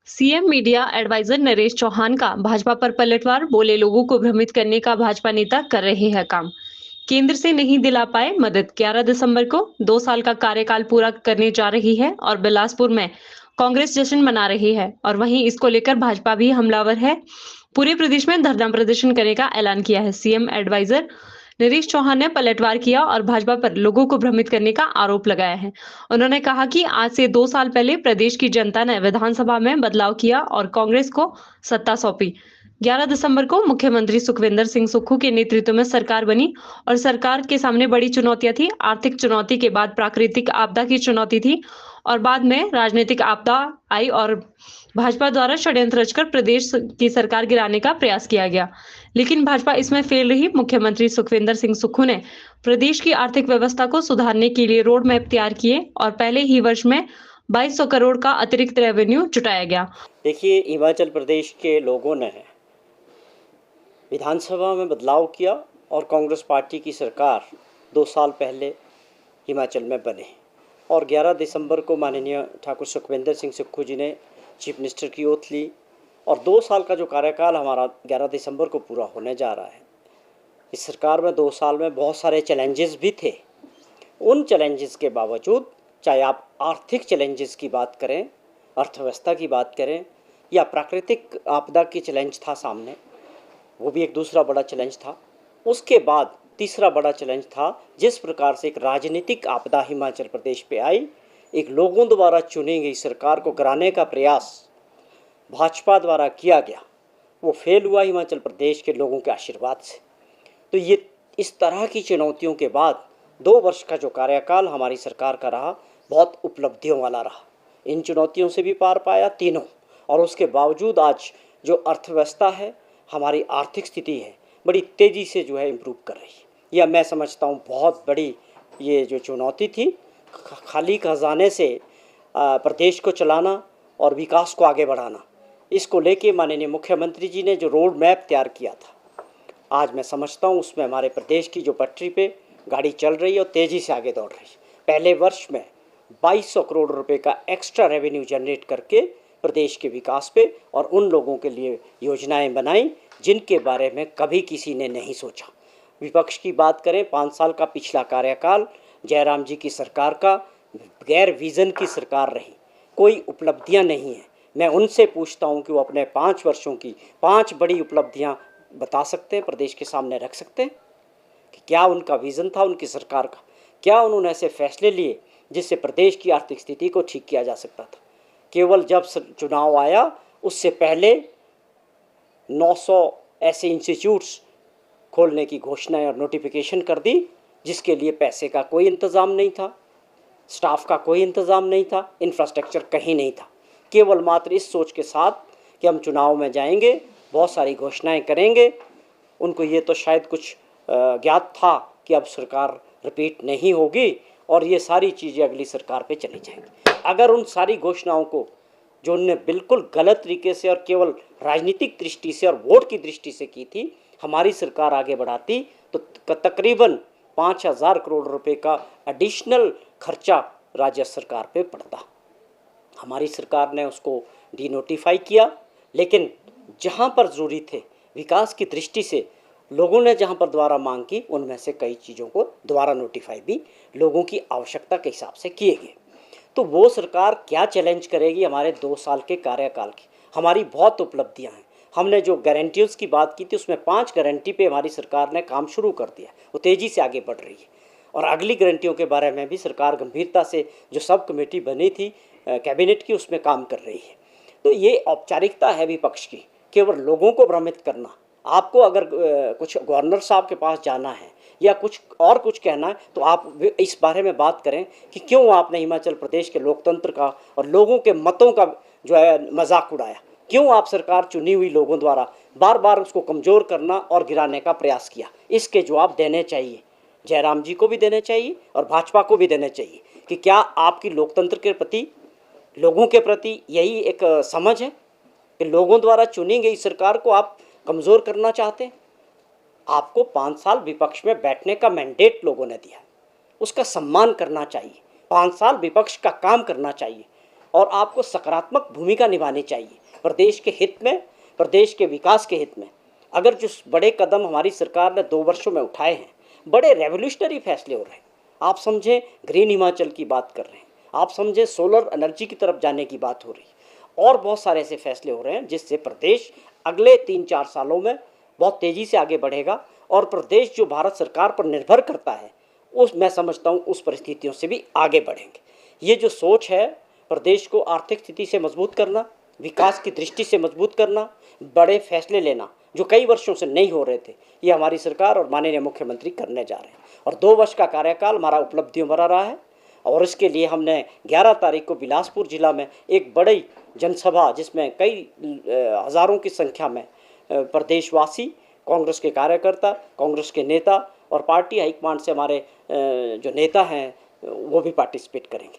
CM media adviser Naresh Chauhan का भाजपा पर पलटवार, बोले लोगों को भ्रमित करने का भाजपा नेता कर रहे हैं काम। केंद्र से नहीं दिला पाए मदद। 11 दिसंबर को 2 साल का कार्यकाल पूरा करने जा रही है और बिलासपुर में कांग्रेस जश्न मना रही है और वहीं इसको लेकर भाजपा भी हमलावर है। पूरे प्रदेश में धरना प्रदर्शन करने का ऐलान किया है। सीएम एडवाइजर नरेश चौहान ने पलटवार किया और भाजपा पर लोगों को भ्रमित करने का आरोप लगाया है। उन्होंने कहा कि आज से 2 साल पहले प्रदेश की जनता ने विधानसभा में बदलाव किया और कांग्रेस को सत्ता सौंपी। 11 दिसंबर को मुख्यमंत्री सुखविंदर सिंह सुक्खू के नेतृत्व में सरकार बनी और सरकार के सामने बड़ी चुनौतियां थी। आर्थिक चुनौती के बाद प्राकृतिक आपदा की चुनौती थी और बाद में राजनीतिक आपदा आई और भाजपा द्वारा षड्यंत्र रचकर प्रदेश की सरकार गिराने का प्रयास किया गया, लेकिन भाजपा इसमें फेल रही। मुख्यमंत्री सुखविंदर सिंह सुक्खू ने प्रदेश की आर्थिक व्यवस्था को सुधारने के लिए रोड मैप तैयार किए और पहले ही वर्ष में 2200 करोड़ का अतिरिक्त रेवेन्यू जुटाया गया। देखिए, हिमाचल प्रदेश के लोगों ने विधानसभा में बदलाव किया और कांग्रेस पार्टी की सरकार 2 साल पहले हिमाचल में बने और 11 दिसंबर को माननीय ठाकुर सुखविंदर सिंह सुक्खू जी ने चीफ मिनिस्टर की ओथ ली और 2 साल का जो कार्यकाल हमारा 11 दिसंबर को पूरा होने जा रहा है। इस सरकार में 2 साल में बहुत सारे चैलेंजेस भी थे। उन चैलेंजेस के बावजूद, चाहे आप आर्थिक चैलेंजेस की बात करें, अर्थव्यवस्था की बात करें या प्राकृतिक आपदा की चैलेंज था सामने, वो भी एक दूसरा बड़ा चैलेंज था। उसके बाद तीसरा बड़ा चैलेंज था जिस प्रकार से एक राजनीतिक आपदा हिमाचल प्रदेश पे आई, एक लोगों द्वारा चुनी गई सरकार को गिराने का प्रयास भाजपा द्वारा किया गया, वो फेल हुआ हिमाचल प्रदेश के लोगों के आशीर्वाद से। तो ये इस तरह की चुनौतियों के बाद 2 वर्ष का जो कार्यकाल हमारी सरकार का रहा, बहुत उपलब्धियों वाला रहा। इन चुनौतियों से भी पार पाया तीनों, और उसके बावजूद आज जो अर्थव्यवस्था है, हमारी आर्थिक स्थिति है, बड़ी तेज़ी से जो है इम्प्रूव कर रही है। यह मैं समझता हूँ बहुत बड़ी ये जो चुनौती थी, खाली खजाने से प्रदेश को चलाना और विकास को आगे बढ़ाना, इसको लेके माननीय मुख्यमंत्री जी ने जो रोड मैप तैयार किया था, आज मैं समझता हूँ उसमें हमारे प्रदेश की जो पटरी पे गाड़ी चल रही है और तेज़ी से आगे दौड़ रही है। पहले वर्ष में 2200 करोड़ रुपए का एक्स्ट्रा रेवेन्यू जनरेट करके प्रदेश के विकास पे और उन लोगों के लिए योजनाएं बनाई जिनके बारे में कभी किसी ने नहीं सोचा। विपक्ष की बात करें, 5 साल का पिछला कार्यकाल जयराम जी की सरकार का गैर विज़न की सरकार रही, कोई उपलब्धियां नहीं हैं। मैं उनसे पूछता हूं कि वो अपने 5 वर्षों की 5 बड़ी उपलब्धियां बता सकते हैं, प्रदेश के सामने रख सकते हैं कि क्या उनका विज़न था उनकी सरकार का, क्या उन्होंने ऐसे फैसले लिए जिससे प्रदेश की आर्थिक स्थिति को ठीक किया जा सकता था। केवल जब चुनाव आया उससे पहले 900 ऐसे इंस्टीट्यूट्स खोलने की घोषणा और नोटिफिकेशन कर दी जिसके लिए पैसे का कोई इंतज़ाम नहीं था, स्टाफ का कोई इंतज़ाम नहीं था, इंफ्रास्ट्रक्चर कहीं नहीं था। केवल मात्र इस सोच के साथ कि हम चुनाव में जाएंगे, बहुत सारी घोषणाएं करेंगे। उनको ये तो शायद कुछ ज्ञात था कि अब सरकार रिपीट नहीं होगी और ये सारी चीज़ें अगली सरकार पे चली जाएंगी। अगर उन सारी घोषणाओं को जो उनने बिल्कुल गलत तरीके से और केवल राजनीतिक दृष्टि से और वोट की दृष्टि से की थी, हमारी सरकार आगे बढ़ाती तो तकरीबन 5000 करोड़ रुपए का एडिशनल खर्चा राज्य सरकार पे पड़ता। हमारी सरकार ने उसको डीनोटिफाई किया, लेकिन जहाँ पर ज़रूरी थे विकास की दृष्टि से लोगों ने जहाँ पर दोबारा मांग की, उनमें से कई चीज़ों को दोबारा नोटिफाई भी लोगों की आवश्यकता के हिसाब से किए गए। तो वो सरकार क्या चैलेंज करेगी हमारे 2 साल के कार्यकाल की। हमारी बहुत उपलब्धियां हैं। हमने जो गारंटीज़ की बात की थी उसमें 5 गारंटी पे हमारी सरकार ने काम शुरू कर दिया, वो तेज़ी से आगे बढ़ रही है और अगली गारंटियों के बारे में भी सरकार गंभीरता से जो सब कमेटी बनी थी कैबिनेट की, उसमें काम कर रही है। तो ये औपचारिकता है विपक्ष की, केवल लोगों को भ्रमित करना। आपको अगर कुछ गवर्नर साहब के पास जाना है या कुछ कहना है तो आप इस बारे में बात करें कि क्यों आपने हिमाचल प्रदेश के लोकतंत्र का और लोगों के मतों का जो है मजाक उड़ाया, क्यों आप सरकार चुनी हुई लोगों द्वारा बार बार उसको कमज़ोर करना और गिराने का प्रयास किया। इसके जवाब देने चाहिए, जयराम जी को भी देने चाहिए और भाजपा को भी देने चाहिए कि क्या आपकी लोकतंत्र के प्रति, लोगों के प्रति यही एक समझ है कि लोगों द्वारा चुनी गई सरकार को आप कमज़ोर करना चाहते हैं। आपको 5 साल विपक्ष में बैठने का मैंडेट लोगों ने दिया, उसका सम्मान करना चाहिए। 5 साल विपक्ष का काम करना चाहिए। और आपको सकारात्मक भूमिका निभानी चाहिए प्रदेश के हित में, प्रदेश के विकास के हित में। अगर जो बड़े कदम हमारी सरकार ने 2 वर्षों में उठाए हैं, बड़े रेवोल्यूशनरी फैसले हो रहे हैं। आप समझें ग्रीन हिमाचल की बात कर रहे हैं, आप समझें सोलर एनर्जी की तरफ जाने की बात हो रही है, और बहुत सारे ऐसे फैसले हो रहे हैं जिससे प्रदेश अगले 3-4 सालों में बहुत तेज़ी से आगे बढ़ेगा। और प्रदेश जो भारत सरकार पर निर्भर करता है, उस मैं समझता हूँ उस परिस्थितियों से भी आगे बढ़ेंगे। ये जो सोच है, प्रदेश को आर्थिक स्थिति से मजबूत करना, विकास की दृष्टि से मजबूत करना, बड़े फैसले लेना जो कई वर्षों से नहीं हो रहे थे, ये हमारी सरकार और माननीय मुख्यमंत्री करने जा रहे हैं। और 2 वर्ष का कार्यकाल हमारा उपलब्धियों भरा रहा है, और इसके लिए हमने 11 तारीख को बिलासपुर जिला में एक बड़ी जनसभा, जिसमें कई हज़ारों की संख्या में प्रदेशवासी, कांग्रेस के कार्यकर्ता, कांग्रेस के नेता और पार्टी हाईकमान से हमारे जो नेता हैं वो भी पार्टिसिपेट करेंगे।